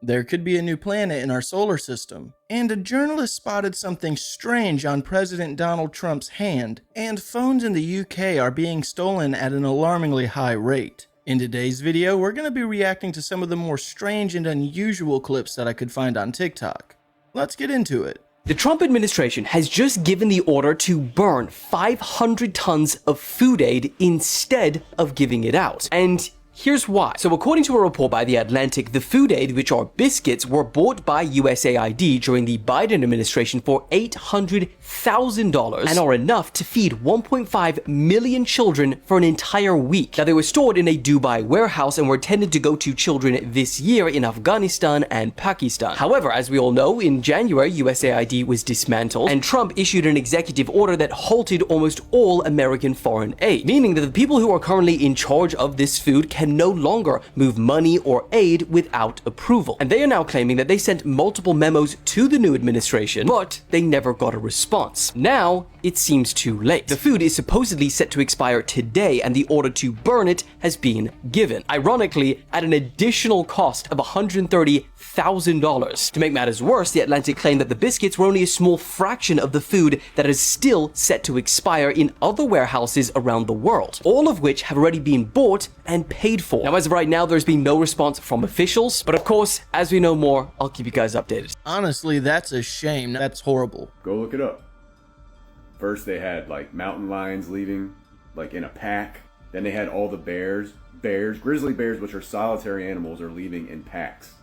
there could be a new planet in our solar system. And a journalist spotted something strange on President Donald Trump's hand, and phones in the UK are being stolen at an alarmingly high rate. In today's video, we're going to be reacting to some of the more strange and unusual clips that I could find on TikTok. Let's get into it. The Trump administration has just given the order to burn 500 tons of food aid instead of giving it out. And here's why. So according to a report by The Atlantic, the food aid, which are biscuits, were bought by USAID during the Biden administration for $800,000 and are enough to feed 1.5 million children for an entire week. Now, they were stored in a Dubai warehouse and were intended to go to children this year in Afghanistan and Pakistan. However, as we all know, in January, USAID was dismantled and Trump issued an executive order that halted almost all American foreign aid, meaning that the people who are currently in charge of this food can no longer move money or aid without approval. And they are now claiming that they sent multiple memos to the new administration, but they never got a response. Now, it seems too late. The food is supposedly set to expire today, and the order to burn it has been given. Ironically, at an additional cost of $130,000. To make matters worse, The Atlantic claimed that the biscuits were only a small fraction of the food that is still set to expire in other warehouses around the world, all of which have already been bought and paid for. Now, as of right now, there's been no response from officials, but of course, as we know more, I'll keep you guys updated. Honestly, that's a shame. That's horrible. Go look it up. First they had like mountain lions leaving, like in a pack. Then they had all the bears, grizzly bears, which are solitary animals, are leaving in packs.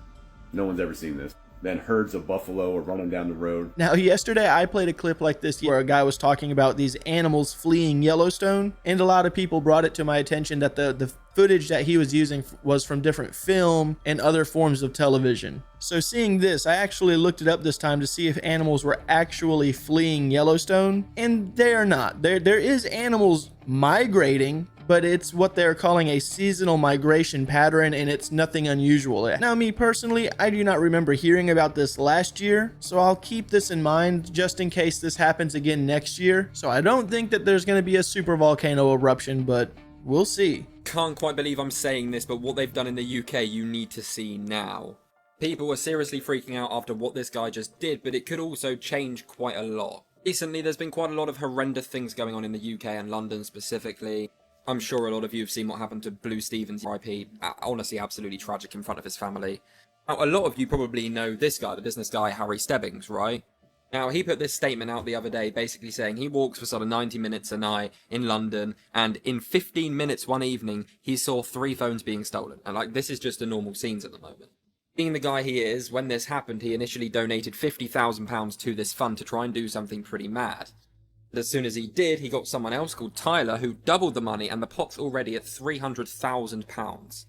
No one's ever seen this. Then herds of buffalo are running down the road. Now, yesterday I played a clip like this where a guy was talking about these animals fleeing Yellowstone, and a lot of people brought it to my attention that the footage that he was using was from different film and other forms of television. So seeing this, I actually looked it up this time to see if animals were actually fleeing Yellowstone, and they are not. There is animals migrating, but it's what they're calling a seasonal migration pattern, and it's nothing unusual. Now, me personally, I do not remember hearing about this last year, so I'll keep this in mind just in case this happens again next year. So I don't think that there's going to be a super volcano eruption, but we'll see. Can't quite believe I'm saying this, but what they've done in the UK, you need to see now. People are seriously freaking out after what this guy just did, but it could also change quite a lot. Recently, there's been quite a lot of horrendous things going on in the UK and London specifically. I'm sure a lot of you have seen what happened to Blue Stevens, RIP. Honestly, absolutely tragic in front of his family. Now, a lot of you probably know this guy, the business guy, Harry Stebings, right? Now, he put this statement out the other day, basically saying he walks for sort of 90 minutes a night in London, and in 15 minutes one evening, he saw 3 phones being stolen. And, like, this is just the normal scenes at the moment. Being the guy he is, when this happened, he initially donated £50,000 to this fund to try and do something pretty mad. As soon as he did, he got someone else called Tyler who doubled the money, and the pot's already at £300,000.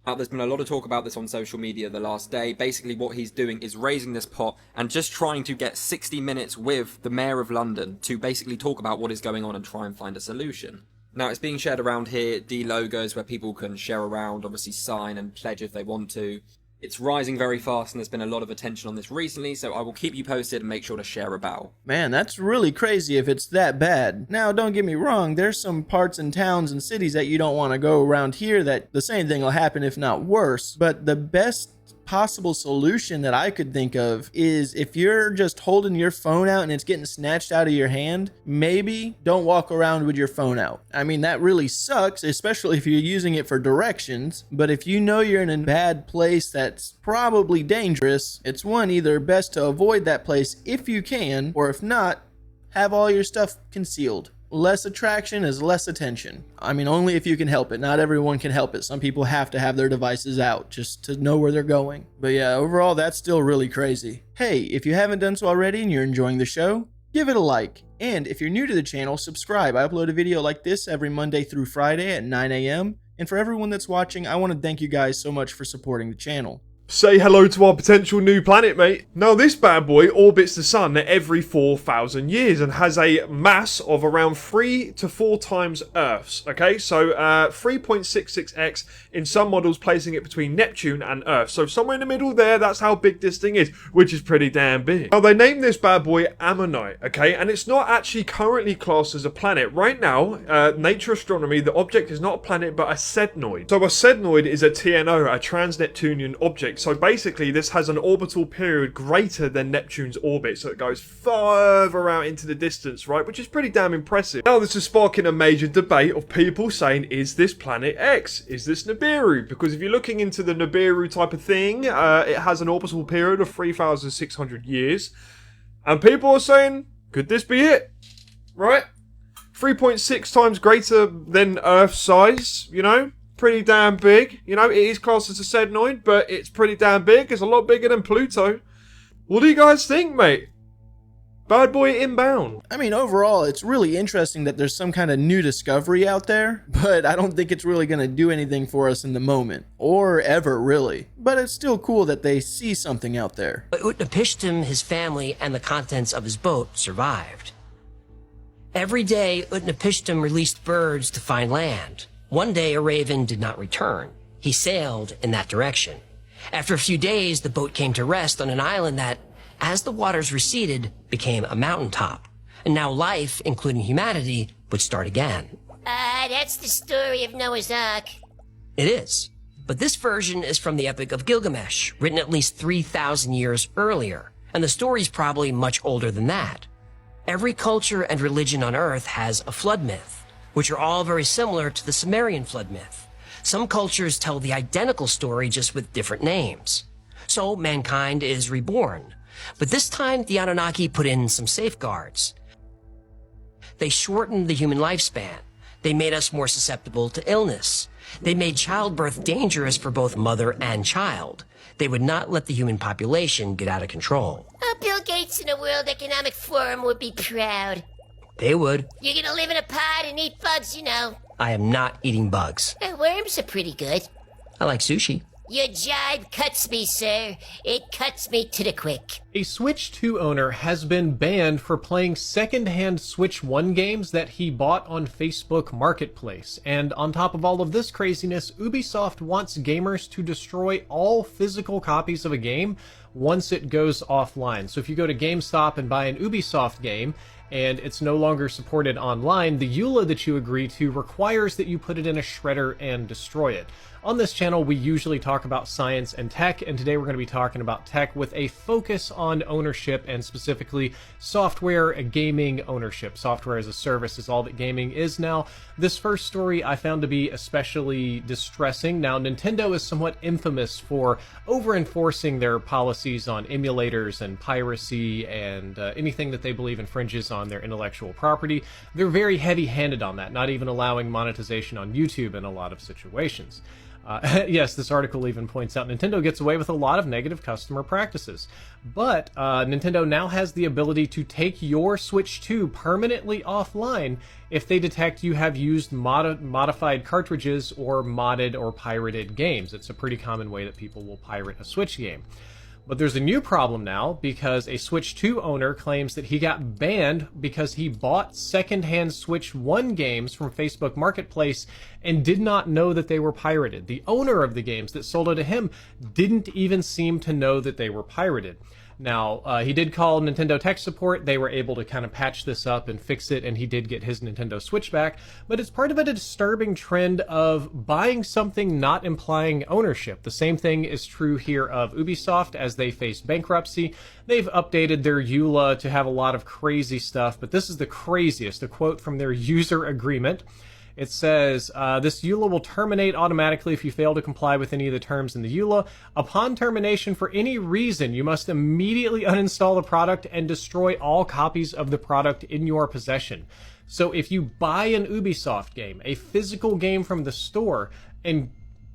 Now, there's been a lot of talk about this on social media the last day. Basically, what he's doing is raising this pot and just trying to get 60 minutes with the Mayor of London to basically talk about what is going on and try and find a solution. Now, it's being shared around here, D-logos, where people can share around, obviously sign and pledge if they want to. It's rising very fast, and there's been a lot of attention on this recently, so I will keep you posted and make sure to share about. Man, that's really crazy if it's that bad. Now, don't get me wrong, there's some parts and towns and cities that you don't want to go around here that the same thing will happen, if not worse. But the best possible solution that I could think of is if you're just holding your phone out and it's getting snatched out of your hand, maybe don't walk around with your phone out. I mean, that really sucks, especially if you're using it for directions. But if you know you're in a bad place that's probably dangerous, it's either best to avoid that place if you can, or if not, have all your stuff concealed. Less attraction is less attention. I mean, only if you can help it. Not everyone can help it. Some people have to have their devices out just to know where they're going. But yeah, overall, that's still really crazy. Hey, if you haven't done so already and you're enjoying the show, give it a like. And if you're new to the channel, subscribe. I upload a video like this every Monday through Friday at 9 a.m. And for everyone that's watching, I want to thank you guys so much for supporting the channel. Say hello to our potential new planet, mate. Now, this bad boy orbits the sun every 4,000 years and has a mass of around 3 to 4 times Earth's. Okay, so 3.66x in some models, placing it between Neptune and Earth. So somewhere in the middle there, that's how big this thing is, which is pretty damn big. Now, they named this bad boy Ammonite, okay, and it's not actually currently classed as a planet. Right now, Nature Astronomy, the object is not a planet, but a sednoid. So a sednoid is a TNO, a trans-Neptunian object. So basically, this has an orbital period greater than Neptune's orbit, so it goes further out into the distance, right? Which is pretty damn impressive. Now, this is sparking a major debate of people saying, is this Planet X? Is this Nibiru? Because if you're looking into the Nibiru type of thing, it has an orbital period of 3,600 years. And people are saying, could this be it? Right? 3.6 times greater than Earth size, you know? Pretty damn big. You know, it is classed as a sednoid, but it's pretty damn big. It's a lot bigger than Pluto. What do you guys think, mate? Bad boy inbound. I mean, overall, it's really interesting that there's some kind of new discovery out there, but I don't think it's really going to do anything for us in the moment, or ever, really. But it's still cool that they see something out there. But Utnapishtim, his family, and the contents of his boat survived. Every day, Utnapishtim released birds to find land. One day, a raven did not return. He sailed in that direction. After a few days, the boat came to rest on an island that, as the waters receded, became a mountaintop. And now life, including humanity, would start again. That's the story of Noah's Ark. It is. But this version is from the Epic of Gilgamesh, written at least 3,000 years earlier. And the story's probably much older than that. Every culture and religion on Earth has a flood myth, which are all very similar to the Sumerian flood myth. Some cultures tell the identical story just with different names. So mankind is reborn. But this time, the Anunnaki put in some safeguards. They shortened the human lifespan. They made us more susceptible to illness. They made childbirth dangerous for both mother and child. They would not let the human population get out of control. Oh, Bill Gates and the World Economic Forum would be proud. They would. You're gonna live in a pod and eat bugs, you know. I am not eating bugs. Worms are pretty good. I like sushi. Your jibe cuts me, sir. It cuts me to the quick. A Switch 2 owner has been banned for playing second-hand Switch 1 games that he bought on Facebook Marketplace. And on top of all of this craziness, Ubisoft wants gamers to destroy all physical copies of a game once it goes offline. So if you go to GameStop and buy an Ubisoft game, and it's no longer supported online, the EULA that you agree to requires that you put it in a shredder and destroy it. On this channel, we usually talk about science and tech, and today we're going to be talking about tech with a focus on ownership and specifically software gaming ownership. Software as a service is all that gaming is now. This first story I found to be especially distressing. Now, Nintendo is somewhat infamous for over-enforcing their policies on emulators and piracy and anything that they believe infringes on their intellectual property. They're very heavy-handed on that, not even allowing monetization on YouTube in a lot of situations. Yes, this article even points out Nintendo gets away with a lot of negative customer practices. But Nintendo now has the ability to take your Switch 2 permanently offline if they detect you have used modified cartridges or modded or pirated games. It's a pretty common way that people will pirate a Switch game. But there's a new problem now because a Switch 2 owner claims that he got banned because he bought secondhand Switch 1 games from Facebook Marketplace and did not know that they were pirated. The owner of the games that sold it to him didn't even seem to know that they were pirated. Now, he did call Nintendo tech support. They were able to kind of patch this up and fix it, and he did get his Nintendo Switch back. But it's part of a disturbing trend of buying something not implying ownership. The same thing is true here of Ubisoft as they face bankruptcy. They've updated their EULA to have a lot of crazy stuff, but this is the craziest. A quote from their user agreement. It says, this EULA will terminate automatically if you fail to comply with any of the terms in the EULA. Upon termination for any reason, you must immediately uninstall the product and destroy all copies of the product in your possession. So if you buy an Ubisoft game, a physical game from the store, and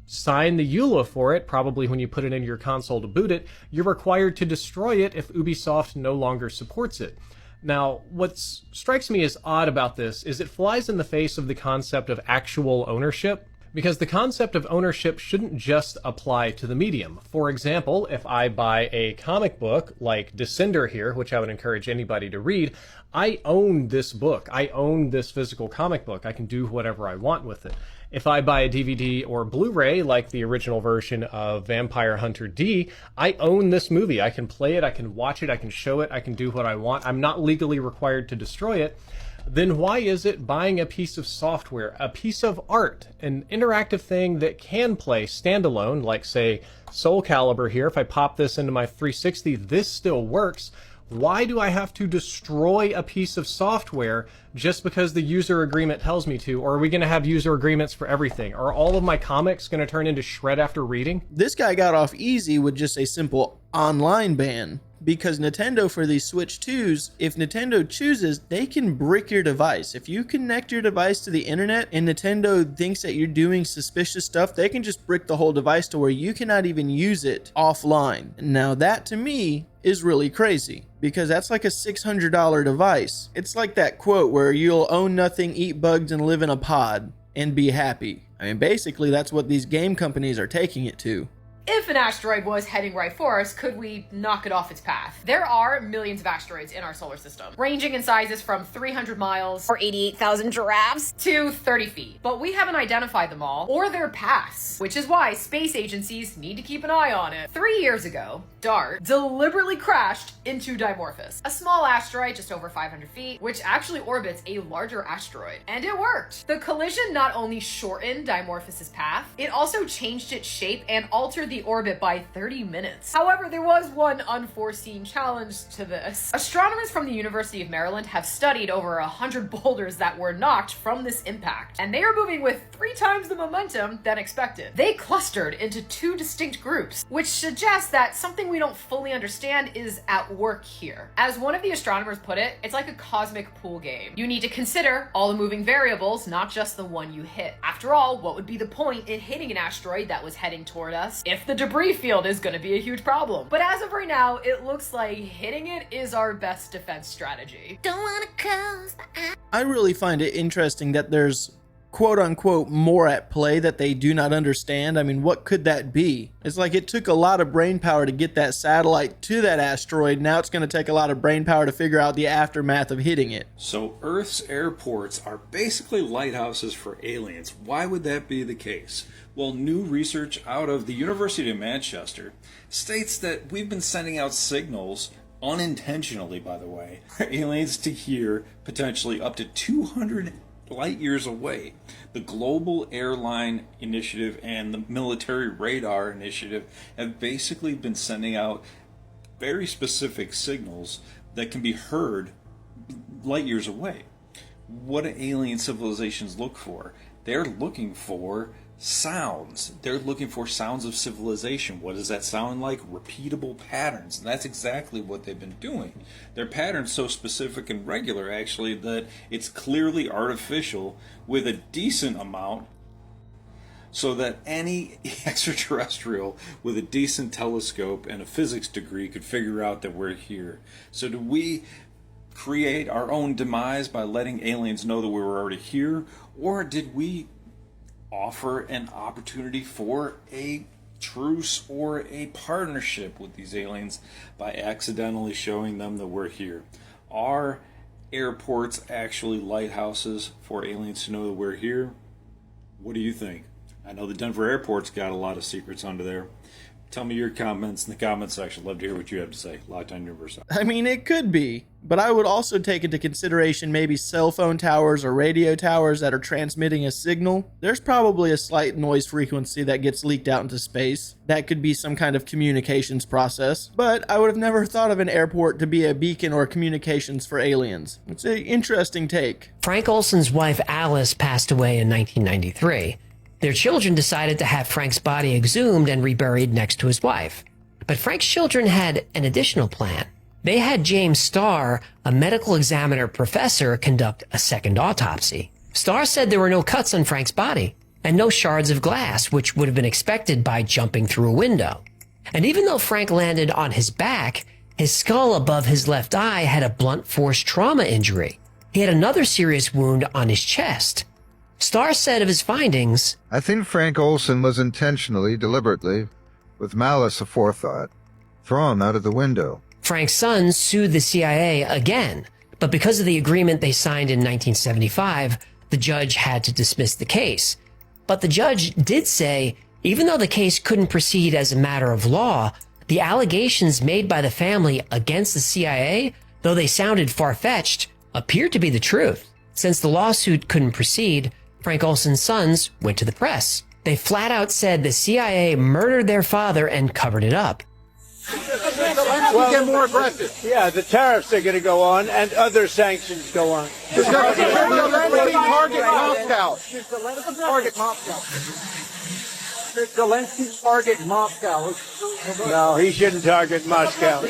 sign the EULA for it, probably when you put it into your console to boot it, you're required to destroy it if Ubisoft no longer supports it. Now, what strikes me as odd about this is it flies in the face of the concept of actual ownership, because the concept of ownership shouldn't just apply to the medium. For example, if I buy a comic book like Descender here, which I would encourage anybody to read, I own this book. I own this physical comic book. I can do whatever I want with it. If I buy a DVD or Blu-ray, like the original version of Vampire Hunter D, I own this movie. I can play it, I can watch it, I can show it, I can do what I want. I'm not legally required to destroy it. then why is it buying a piece of software, a piece of art, an interactive thing that can play standalone, like say Soul Calibur here, if I pop this into my 360, this still works. Why do I have to destroy a piece of software just because the user agreement tells me to? Or are we going to have user agreements for everything? Are all of my comics going to turn into shred after reading? This guy got off easy with just a simple online ban. Because Nintendo, for these Switch 2s, if Nintendo chooses, they can brick your device. If you connect your device to the internet and Nintendo thinks that you're doing suspicious stuff, they can just brick the whole device to where you cannot even use it offline. Now that, to me, is really crazy, because that's like a $600 device. It's like that quote where you'll own nothing, eat bugs, and live in a pod and be happy. I mean, basically, that's what these game companies are taking it to. If an asteroid was heading right for us, could we knock it off its path? There are millions of asteroids in our solar system, ranging in sizes from 300 miles Or 88,000 giraffes. to 30 feet. But we haven't identified them all, or their paths, which is why space agencies need to keep an eye on it. 3 years ago, DART deliberately crashed into Dimorphos, a small asteroid just over 500 feet, which actually orbits a larger asteroid. And it worked. The collision not only shortened Dimorphos' path, it also changed its shape and altered the orbit by 30 minutes. However, there was one unforeseen challenge to this. Astronomers from the University of Maryland have studied over 100 boulders that were knocked from this impact, and they are moving with 3 times the momentum than expected. They clustered into 2 distinct groups, which suggests that something we don't fully understand is at work here. As one of the astronomers put it, it's like a cosmic pool game. You need to consider all the moving variables, not just the one you hit. After all, what would be the point in hitting an asteroid that was heading toward us if the debris field is going to be a huge problem? But as of right now, it looks like hitting it is our best defense strategy. Don't wanna close my eyes. I really find it interesting that there's quote unquote more at play that they do not understand. I mean, what could that be? It's like it took a lot of brain power to get that satellite to that asteroid. Now it's going to take a lot of brain power to figure out the aftermath of hitting it. So Earth's airports are basically lighthouses for aliens. Why would that be the case? Well, new research out of the University of Manchester states that we've been sending out signals, unintentionally by the way, for aliens to hear potentially up to 200 light years away. The Global Airline Initiative and the Military Radar Initiative have basically been sending out very specific signals that can be heard light years away. What do alien civilizations look for? They're looking for sounds. They're looking for sounds of civilization. What does that sound like? Repeatable patterns. And that's exactly what they've been doing. Their patterns so specific and regular, actually, that it's clearly artificial with a decent amount, so that any extraterrestrial with a decent telescope and a physics degree could figure out that we're here. So do we create our own demise by letting aliens know that we were already here? Or did we offer an opportunity for a truce or a partnership with these aliens by accidentally showing them that we're here? Are airports actually lighthouses for aliens to know that we're here? What do you think? I know the Denver airport's got a lot of secrets under there. Tell me your comments in the comment section. Love to hear what you have to say. Lockdown Universe. I mean, it could be, but I would also take into consideration maybe cell phone towers or radio towers that are transmitting a signal. There's probably a slight noise frequency that gets leaked out into space. That could be some kind of communications process, but I would have never thought of an airport to be a beacon or communications for aliens. It's an interesting take. Frank Olsen's wife Alice passed away in 1993. Their children decided to have Frank's body exhumed and reburied next to his wife. But Frank's children had an additional plan. They had James Starr, a medical examiner professor, conduct a second autopsy. Starr said there were no cuts on Frank's body and no shards of glass, which would have been expected by jumping through a window. And even though Frank landed on his back, his skull above his left eye had a blunt force trauma injury. He had another serious wound on his chest. Starr said of his findings, I think Frank Olsen was intentionally, deliberately, with malice aforethought, thrown out of the window. Frank's sons sued the CIA again, but because of the agreement they signed in 1975, the judge had to dismiss the case. But the judge did say, even though the case couldn't proceed as a matter of law, the allegations made by the family against the CIA, though they sounded far-fetched, appeared to be the truth. Since the lawsuit couldn't proceed, Frank Olsen's sons went to the press. They flat out said the CIA murdered their father and covered it up. Well, get more aggressive. Yeah, the tariffs are going to go on and other sanctions go on. Zelensky target Moscow. Target Moscow. Zelensky target Moscow. No, he shouldn't target Moscow.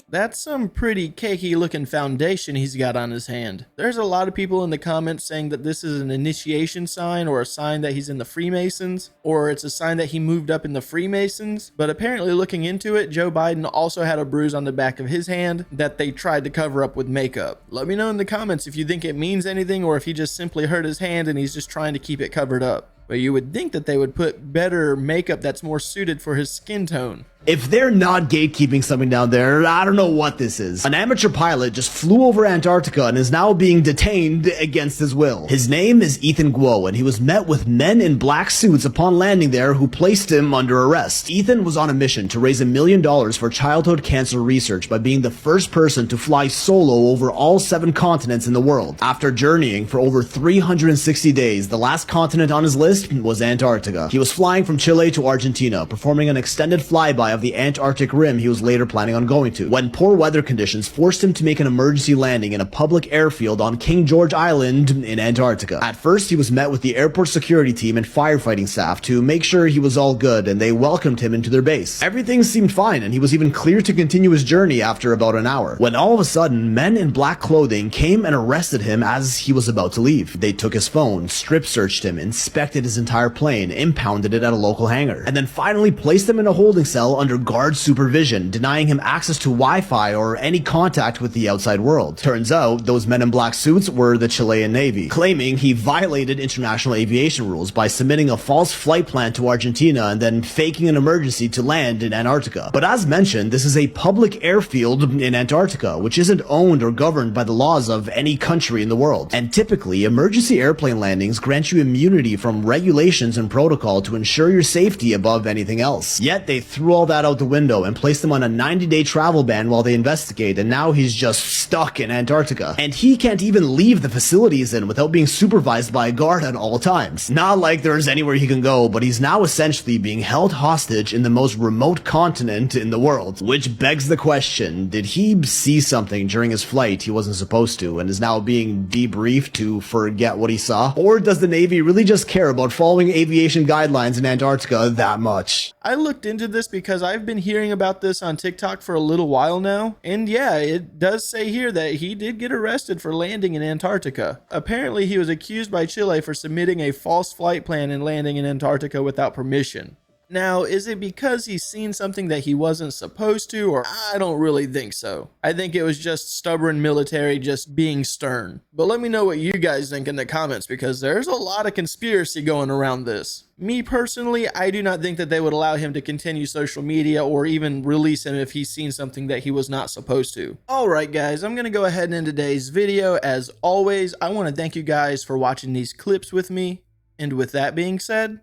That's some pretty cakey looking foundation he's got on his hand. There's a lot of people in the comments saying that this is an initiation sign or a sign that he's in the Freemasons, or it's a sign that he moved up in the Freemasons. But apparently looking into it, Joe Biden also had a bruise on the back of his hand that they tried to cover up with makeup. Let me know in the comments if you think it means anything or if he just simply hurt his hand and he's just trying to keep it covered up. But you would think that they would put better makeup that's more suited for his skin tone. If they're not gatekeeping something down there, I don't know what this is. An amateur pilot just flew over Antarctica and is now being detained against his will. His name is Ethan Guo, and he was met with men in black suits upon landing there who placed him under arrest. Ethan was on a mission to raise $1 million for childhood cancer research by being the first person to fly solo over all 7 continents in the world. After journeying for over 360 days, the last continent on his list was Antarctica. He was flying from Chile to Argentina, performing an extended flyby of the Antarctic rim he was later planning on going to, when poor weather conditions forced him to make an emergency landing in a public airfield on King George Island in Antarctica. At first, he was met with the airport security team and firefighting staff to make sure he was all good, and they welcomed him into their base. Everything seemed fine, and he was even cleared to continue his journey after about an hour, when all of a sudden, men in black clothing came and arrested him as he was about to leave. They took his phone, strip searched him, inspected his entire plane, impounded it at a local hangar, and then finally placed him in a holding cell under guard supervision, denying him access to Wi-Fi or any contact with the outside world. Turns out, those men in black suits were the Chilean Navy, claiming he violated international aviation rules by submitting a false flight plan to Argentina and then faking an emergency to land in Antarctica. But as mentioned, this is a public airfield in Antarctica, which isn't owned or governed by the laws of any country in the world. And typically, emergency airplane landings grant you immunity from regulations and protocol to ensure your safety above anything else. Yet they threw all that out the window and placed him on a 90-day travel ban while they investigate, and now he's just stuck in Antarctica. And he can't even leave the facility he's in without being supervised by a guard at all times. Not like there's anywhere he can go, but he's now essentially being held hostage in the most remote continent in the world. Which begs the question, did he see something during his flight he wasn't supposed to and is now being debriefed to forget what he saw? Or does the Navy really just care about following aviation guidelines in Antarctica that much? I looked into this because I've been hearing about this on TikTok for a little while now, and yeah, it does say here that he did get arrested for landing in Antarctica. Apparently, he was accused by Chile for submitting a false flight plan and landing in Antarctica without permission. Now, is it because he's seen something that he wasn't supposed to, or I don't really think so. I think it was just stubborn military just being stern. But let me know what you guys think in the comments, because there's a lot of conspiracy going around this. Me personally, I do not think that they would allow him to continue social media or even release him if he's seen something that he was not supposed to. Alright guys, I'm going to go ahead and end today's video. As always, I want to thank you guys for watching these clips with me. And with that being said,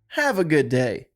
have a good day.